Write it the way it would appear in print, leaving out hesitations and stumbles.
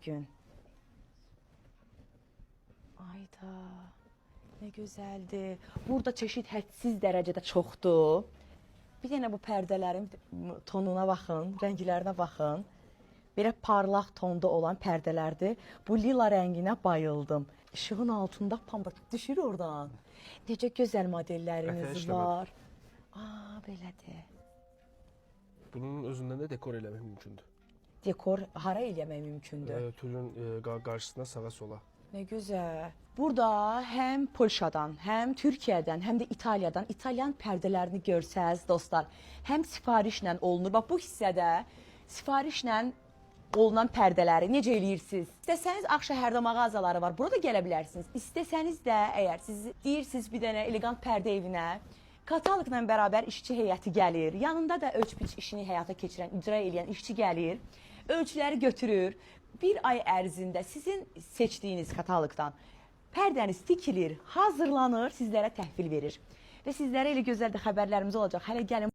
gün. Ayda, nə gözəldir. Burada çeşid hədsiz dərəcədə çoxdur. Bir dənə bu pərdələrin tonuna baxın, rənglərinə baxın. Belə parlaq tonda olan pərdələrdir. Bu lila rənginə bayıldım. İşığın altında pamba düşür oradan. Necə gözəl modelləriniz var. Belədir. Bunun özündən də dekor eləmək mümkündür. Dekor hara eləmək mümkündür? Tülün qarşısına sağa sola. Nə gözəl. Burada həm Polşadan, həm Türkiyədən, həm də İtaliyadan İtalyan pərdələrini görsəz dostlar, həm sifarişlə olunur. Bax bu hissədə sifarişlə olunan pərdələri necə eləyirsiniz? İstəsəniz Ağşəhərdə mağazaları var. Burada gələ bilərsiniz. İstəsəniz də əgər siz deyirsiniz bir dənə elegant pərdə evinə, kataloqla bərabər işçi heyəti gəlir. Yanında da ölç-biç işini həyata keçirən, icra edən işçi gəlir. Ölçüləri götürür. Bir ay ərzində sizin seçdiyiniz kataloqdan pərdəniz tikilir, hazırlanır, sizlərə təhvil verir. Və sizlərə elə gözəl də xəbərlərimiz olacaq. Hələ gəlin.